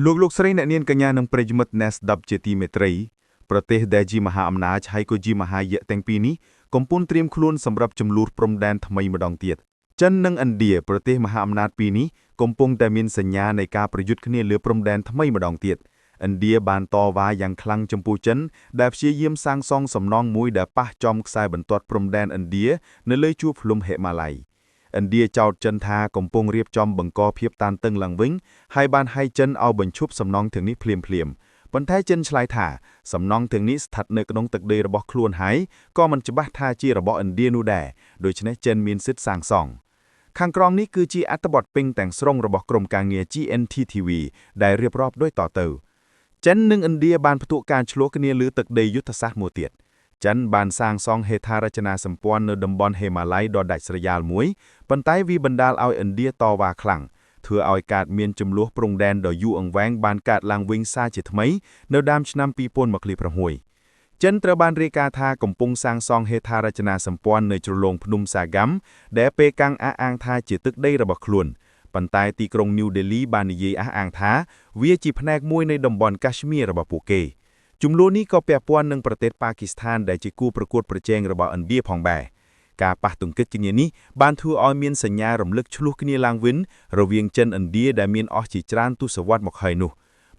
លោកស្រីអ្នកនាងកញ្ញានិងប្រិយមិត្ត អ្នកស្ដាប់ជាទីមេត្រីប្រទេសដែលជាមហាអំណាចហើយក៏ជាមហាយៈទាំងពីរនេះកំពុងត្រៀមខ្លួនសម្រាប់ចំនួនព្រំដែនថ្មីម្ដងទៀតចិននិងឥណ្ឌាប្រទេសមហាអំណាចពីរនេះកំពុងតែមានសញ្ញានៃការប្រយុទ្ធគ្នាលើព្រំដែនថ្មីម្ដងទៀតឥណ្ឌាបានតវ៉ាយ៉ាងខ្លាំងចំពោះចិនដែលព្យាយាមសាងសង់សំណង់មួយដែលប៉ះចំខ្សែបន្ទាត់ព្រំដែនឥណ្ឌានៅលើជួរភ្នំហិមាល័យឥណ្ឌាចោទចិនថាកំពុងរៀបចំបង្កភាពតានតឹងឡើងវិញហើយបានហៅចិនឲ្យបញ្ឈប់សំណង់ទាំងនេះភ្លាមៗប៉ុន្តែចិនឆ្លើយថាសំណង់ទាំងនេះស្ថិតនៅក្នុងទឹកដីរបស់ខ្លួនហើយក៏មិនច្បាស់ថាជារបស់ឥណ្ឌានោះដែរដូច្នេះចិនមានសិទ្ធិសាងសង់ខាងក្រោមនេះគឺជាអត្ថបទពេញទាំងស្រុងរបស់ក្រុមការងារ GNTTV ដែលរៀបរាប់ដូចតទៅចិននិងឥណ្ឌាបានផ្ទុះការឆ្លោះគ្នាលើទឹកដីយុទ្ធសាស្ត្រមួយទៀតចិនបានសាងសង់ហេដ្ឋារចនាសម្ព័ន្ធនៅតំបន់ហេម៉ាឡ័យដ៏ដាច់ស្រយាលមួយប៉ុន្តែវាបណ្ដាលឲ្យឥណ្ឌាតវ៉ាខ្លាំងធ្វើឲ្យកើតមានចំនួនព្រំដែនដ៏យូរអង្វែងបានកើតឡើងវិញសារជាថ្មីនៅដើមឆ្នាំ2026ចិនត្រូវបានរាយការណ៍ថាកំពុងសាងសង់ហេដ្ឋារចនាសម្ព័ន្ធនៅជ្រលងភ្នំសាហ្គាំដែលប៉េកាំងអះអាងថាជាទឹកដីរបស់ខ្លួនប៉ុន្តែទីក្រុង New Delhi បាននិយាយអះអាងថាវាជាផ្នែកមួយនៃតំបន់កាಶ್មៀររបស់ពួកគេចំនួននេះក៏ពាក់ព័ន្ធនឹងប្រទេសប៉ាគីស្ថានដែលជាគូប្រកួតប្រជែងរបស់ឥណ្ឌាផងដែរការប៉ះទង្គិចគ្នានេះបានធ្វើឲ្យមានសញ្ញារំលឹកឆ្លោះគ្នាឡើងវិញរវាងចិនឥណ្ឌាដែលមានអស់ជាច្រើនទសវត្សរ៍មកហើយនោះ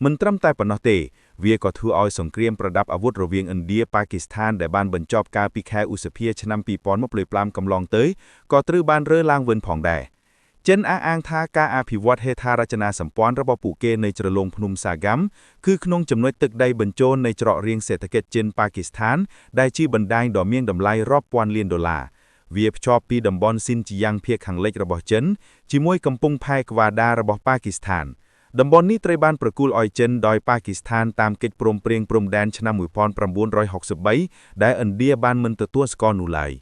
មិនត្រឹមតែប៉ុណ្ណោះទេវាក៏ធ្វើឲ្យសង្គ្រាមប្រដាប់អាវុធរវាងឥណ្ឌាប៉ាគីស្ថានដែលបានបញ្ចប់កាលពីខែឧសភាឆ្នាំ2025កន្លងទៅក៏ត្រូវបានរើឡើងវិញផងដែរចិនអះអាងថាការអភិវឌ្ឍហេដ្ឋារចនាសម្ព័ន្ធរបស់ពួកគេនៅជ្រលងភ្នំសាហ្គាំគឺក្នុងចំណុចទឹកដីបញ្ចូលនៃច្រករាងសេដ្ឋកិច្ចចិនប៉ាគីស្ថានដែលជាបណ្ដាញដ៏មានតម្លៃរាប់ពាន់លានដុល្លារវាភ្ជាប់ពីតំបន់ស៊ីនជីយ៉ាងភាគខាងលិចរបស់ចិនជាមួយកំពង់ផែក្វាដារបស់ប៉ាគីស្ថានតំបន់នេះត្រូវបានប្រគល់ឲ្យចិនដោយប៉ាគីស្ថានតាមកិច្ចព្រមព្រៀងព្រំដែនឆ្នាំ1963ដែលឥណ្ឌាបានមិនទទួលស្គាល់នោះឡើយ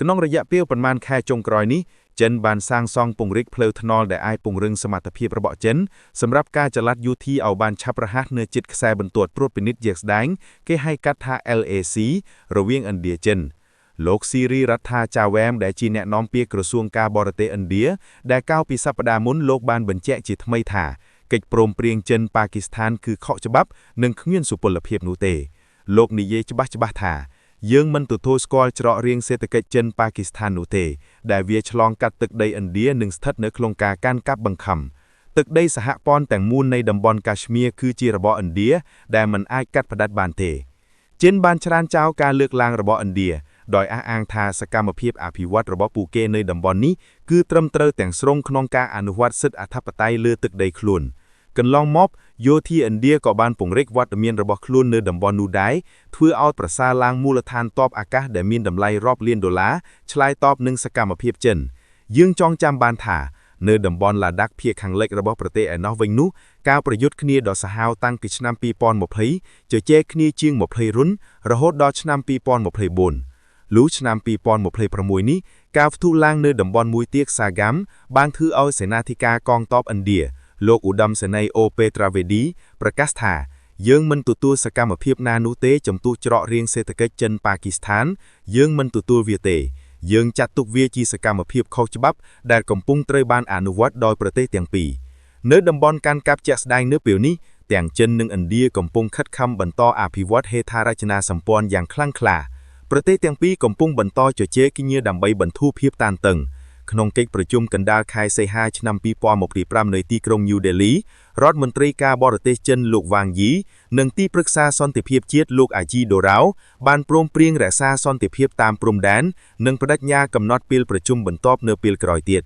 ក្នុងរយៈពេលប្រមាណខែចុងក្រោយនេះចិនបានសាងសង់ពង្រីកផ្លូវថ្នល់ដែលអាចពង្រឹងសមត្ថភាពរបស់ចិនសម្រាប់ការចល័តយោធាឲ្យបានឆាប់រហ័សនៅជិតខ្សែបន្ទាត់ត្រួតពិនិត្យជាក់ស្ដែងគេហៅកាត់ថា LAC រវាងឥណ្ឌាចិនលោកស៊ីរីរដ្ឋាចាវែមដែលជាអ្នកនាំពាក្យក្រសួងការបរទេសឥណ្ឌាដែលកាលពីសប្តាហ៍មុនលោកបានបញ្ជាក់ជាថ្មីថាកិច្ចព្រមព្រៀងចិនប៉ាគីស្ថានគឺខុសច្បាប់និងគ្មានសុពលភាពនោះទេលោកនិយាយច្បាស់ថាយើងមិនទទួលស្គាល់ច្រករាងសេដ្ឋកិច្ចចិនប៉ាគីស្ថាននោះទេដែលវាឆ្លងកាត់ទឹកដីឥណ្ឌានិងស្ថិតនៅក្នុងការកាន់កាប់បង្ខំទឹកដីសហព័ន្ធទាំងមូលនៃតំបន់កាಶ್មៀរគឺជារបស់ឥណ្ឌាដែលមិនអាចកាត់ផ្តាច់បានទេចិនបានច្រានចោលការលើកឡើងរបស់ឥណ្ឌាដោយអះអាងថាសកម្មភាពអភិវឌ្ឍរបស់ពួកគេនៅតំបន់នេះគឺត្រឹមត្រូវទាំងស្រុងក្នុងការអនុវត្តសិទ្ធិអធិបតេយ្យលើទឹកដីខ្លួនកន្លងមកយោធាឥណ្ឌាក៏បានពង្រីកវត្តមានរបស់ខ្លួននៅតំបន់នោះដែរធ្វើឲ្យប្រសើរឡើងមូលដ្ឋានទ័ពអាកាសដែលមានតម្លៃរាប់លានដុល្លារឆ្លើយតបនឹងសកម្មភាពចិនយើងចងចាំបានថានៅតំបន់ឡាដាក់ភាគខាងលិចរបស់ប្រទេសឯណោះវិញនោះការប្រយុទ្ធគ្នាដ៏សាហាវតាំងពីឆ្នាំ2020ជជែកគ្នាជាង20រុនរហូតដល់ឆ្នាំ2024លុះឆ្នាំ2026នេះការផ្ទុះឡើងនៅតំបន់មួយទៀតសាហ្គាំបានធ្វើឲ្យសេនាធិការកងទ័ពឥណ្ឌាលោកឧត្តមសេនីយ៍អូពេត្រាវេឌីប្រកាសថាយើងមិនទទួលសកម្មភាពណានោះទេចំពោះច្រករាងសេដ្ឋកិច្ចចិនប៉ាគីស្ថានយើងមិនទទួលវាទេយើងចាត់ទុកវាជាសកម្មភាពខុសច្បាប់ដែលកំពុងត្រូវបានអនុវត្តដោយប្រទេសទាំងពីរនៅតំបន់កាន់កាប់ជាក់ស្ដែងនៅពេលនេះទាំងចិននិងឥណ្ឌាកំពុងខិតខំបន្តអភិវឌ្ឍហេដ្ឋារចនាសម្ព័ន្ធយ៉ាងខ្លាំងក្លាប្រទេសទាំងពីរកំពុងបន្តជជែកគ្នាដើម្បីបន្ធូរភាពតានតឹងក្នុងកិច្ចប្រជុំកណ្ដាលខែសីហាឆ្នាំ2025នៅទីក្រុង New Delhi រដ្ឋមន្ត្រីការបរទេសចិនលោកវ៉ាងយីនិងទីប្រឹក្សាសន្តិភាពជាតិលោកអាជីដូរ៉ាវបានព្រមព្រៀងរក្សាសន្តិភាពតាមព្រំដែននិងបដិញ្ញាកំណត់ពេលប្រជុំបន្ទាប់នៅពេលក្រោយទៀត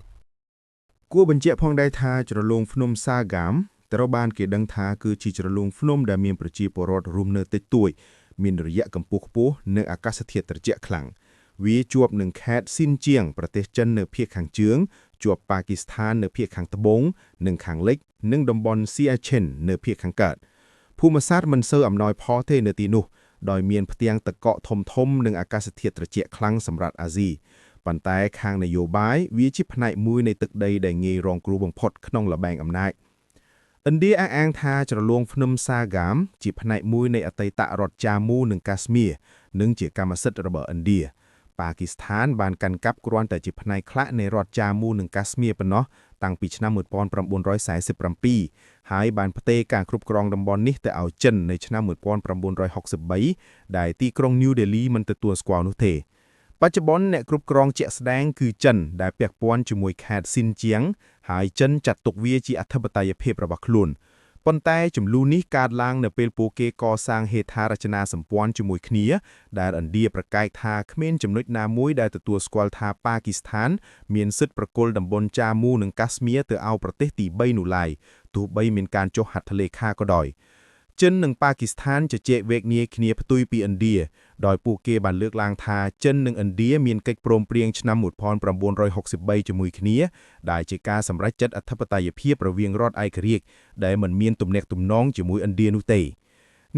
គួរបញ្ជាក់ផងដែរថាជ្រលងភ្នំសាហ្គាំត្រូវបានគេដឹងថាគឺជាជ្រលងភ្នំដែលមានប្រជាពលរដ្ឋរស់នៅតិចតួចមានរយៈកម្ពស់ខ្ពស់និងអាកាសធាតុត្រជាក់ខ្លាំងវាជាប់នឹងខេត្តស៊ីនជាងប្រទេសចិននៅភាគខាងជើងជាប់ប៉ាគីស្ថាននៅភាគខាងត្បូងនិងខាងលិចនិងតំបន់ស៊ីអាឈិននៅភាគខាងកើតភូមិសាស្ត្រមិនសូវអំណោយផលទេនៅទីនោះដោយមានផ្ទាំងទឹកកកធំនិងអាកាសធាតុត្រជាក់ខ្លាំងសម្រាប់អាស៊ីប៉ុន្តែខាងនយោបាយវាជាផ្នែកមួយនៃទឹកដីដែលងាយរងគ្រោះបំផុតក្នុងល្បែងអំណាចឥណ្ឌាអះអាងថាជ្រលងភ្នំសាហ្គាំជាផ្នែកមួយនៃអតីតរដ្ឋចាមូនិងកាស្មៀរនិងជាកម្មសិទ្ធិរបស់ឥណ្ឌា ប៉ាគីស្ថានបានកាន់កាប់គ្រាន់តែជាផ្នែកខ្លះនៃរដ្ឋចាមូនិងកាស្មៀប៉ុណ្ណោះតាំងពីឆ្នាំ1947ហើយបានផ្ទេរការគ្រប់គ្រងតំបន់នេះទៅឲ្យចិននៅឆ្នាំ1963ដែលទីក្រុង New Delhi មិនទទួលស្គាល់នោះទេបច្ចុប្បន្នអ្នកគ្រប់គ្រងជាក់ស្ដែងគឺចិនដែលពាក់ព័ន្ធជាមួយខេត្តស៊ីនជាងហើយចិនចាត់ទុកវាជាអធិបតេយ្យភាពរបស់ខ្លួនប៉ុន្តែចំនួននេះកើតឡើងនៅពេលពួកគេកសាងហេដ្ឋារចនាសម្ព័ន្ធជាមួយគ្នាដែលឥណ្ឌាប្រកែកថាគ្មានចំណុចណាមួយដែលទទួលស្គាល់ថាប៉ាគីស្ថានមានសិទ្ធិប្រគល់តំបន់ចាមូនិងកាស្មៀទៅឲ្យប្រទេសទី3នោះឡើយទោះបីមានការចុះហត្ថលេខាក៏ដោយចិននិងប៉ាគីស្ថានជជែកវែកញែកគ្នាផ្ទុយពីឥណ្ឌាដោយពួកគេបានលើកឡើងថាចិននិងឥណ្ឌាមានកិច្ចព្រមព្រៀងឆ្នាំ1963ជាមួយគ្នាដែលជាការសម្រេចចិត្តអធិបតេយ្យភាពរវាងរដ្ឋឯករាជ្យដែលមិនមានទំនាក់ទំនងជាមួយឥណ្ឌានោះទេ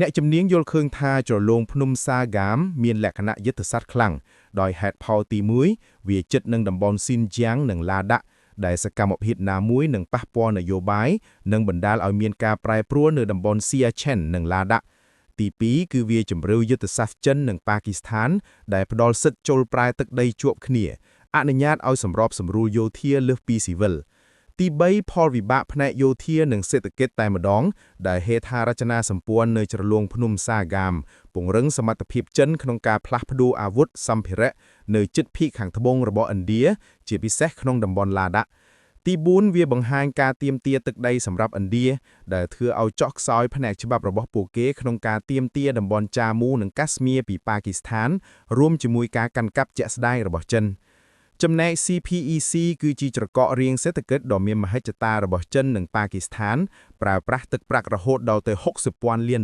អ្នកជំនាញយល់ឃើញថាជ្រលងភ្នំសាហ្គាមមានលក្ខណៈយុទ្ធសាស្ត្រខ្លាំងដោយហេតុផលទី1វាជិតនឹងតំបន់ស៊ីនជាងនិងឡាដាក់ដែលសកម្មភាពណាមួយនឹងប៉ះពាល់នយោបាយនិងបណ្ដាលឲ្យមានការប្រែប្រួលនៅតំបន់សៀឆេននិងឡាដាក់ទី2គឺវាជំរឿយុទ្ធសាស្ត្រចិននិងប៉ាគីស្ថានដែលផ្ដល់សិទ្ធិចូលប្រែទឹកដីជាប់គ្នាអនុញ្ញាតឲ្យសម្របសម្រួលយោធាលើសពីស៊ីវិលទី3ផលវិបាកផ្នែកយោធានិងសេដ្ឋកិច្ចតែម្ដងដែលហេដ្ឋារចនាសម្ព័ន្ធនៅជ្រលងភ្នំសាហ្គាមពង្រឹងសមត្ថភាពចិនក្នុងការផ្លាស់ប្ដូរអាវុធសម្ភារៈនៅជិតភាគខាងត្បូងរបស់ឥណ្ឌាជាពិសេសក្នុងតំបន់ឡាដាក់ទី4វាបង្ហាញការទាមទារទឹកដីសម្រាប់ឥណ្ឌាដែលធ្វើឲ្យចុះខ្សោយផ្នែកច្បាប់របស់ពួកគេក្នុងការទាមទារតំបន់ចាមូនិងកាស្មៀពីប៉ាគីស្ថានរួមជាមួយការកាន់កាប់ជាក់ស្ដែងរបស់ចិនចំណែក CPEC គឺជាច្រករាងសេដ្ឋកិច្ចដ៏មានមហិច្ឆតារបស់ចិននិងប៉ាគីស្ថានប្រើប្រាស់ទឹកប្រាក់រហូតដល់ទៅ$60,000 លាន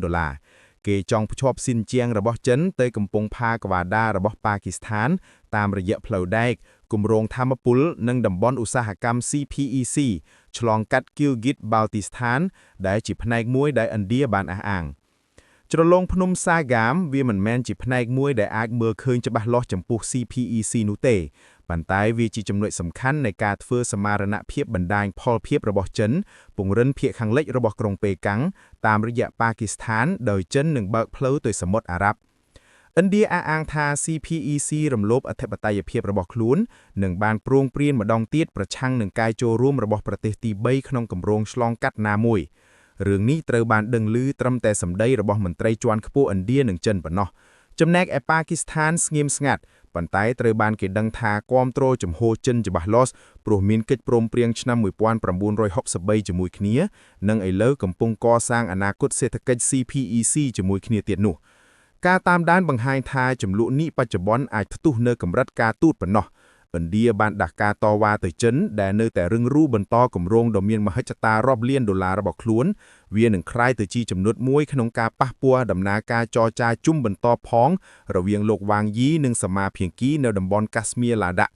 គេចង់ភ្ជាប់ស៊ីនជាងរបស់ចិនទៅកំពង់ផាកវ៉ាដារបស់ប៉ាគីស្ថានតាមរយៈផ្លូវដែកគម្រោងថាមពលនិងតំបន់ឧស្សាហកម្ម CPEC ឆ្លងកាត់ Gilgit-Baltistan ដែលជាផ្នែកមួយដែលឥណ្ឌាបានអះអាងជ្រលងភ្នំសាហ្គាមវាមិនមែនជាផ្នែកមួយដែលអាចមើលឃើញច្បាស់លាស់ចំពោះ CPEC នោះទេប៉ុន្តែវាជាចំណុចសំខាន់នៃការធ្វើសមារណភាពបណ្ដាញផលភាពរបស់ចិនពង្រិនភាគខាងលិចរបស់ក្រុងប៉េកាំងតាមរយៈប៉ាគីស្ថានដោយចិននឹងបើកផ្លូវទៅសមុទ្រអារ៉ាប់ឥណ្ឌាអះអាងថា CPEC រំលោភអធិបតេយ្យភាពរបស់ខ្លួននិងបានព្រោងព្រានម្ដងទៀតប្រឆាំងនឹងការចូលរួមរបស់ប្រទេសទី3ក្នុងគម្រោងឆ្លងកាត់ណាមួយរឿងនេះត្រូវបានដឹងឮត្រឹមតែសម្ដីរបស់មន្ត្រីជាន់ខ្ពស់ឥណ្ឌានិងចិនប៉ុណ្ណោះចំណែកឯប៉ាគីស្ថានស្ងៀមស្ងាត់ប៉ុន្តែត្រូវបានគេដឹងថាគាំទ្រជំហរចិនច្បាស់លាស់ព្រោះមានកិច្ចព្រមព្រៀងឆ្នាំ1963ជាមួយគ្នានិងឥឡូវកំពុងកសាងអនាគតសេដ្ឋកិច្ច CPEC ជាមួយគ្នាទៀតនោះការតាមដានបង្ហាញថាចំនួននេះបច្ចុប្បន្នអាចផ្ទុះនៅកម្រិតការទូតប៉ុណ្ណោះឥណ្ឌាបានដាក់ការតវ៉ាទៅចិនដែលនៅតែរឹងរូសបន្តគម្រោងដ៏មានមហិច្ឆតារាប់លានដុល្លាររបស់ខ្លួនវានឹងក្លាយទៅជាចំណុចមួយក្នុងការប៉ះពាល់ដំណើរការចរចាជុំបន្តផងរវាងលោកវ៉ាងយីនិងសមាភាគីនៅតំបន់កាស្មៀឡាដាក់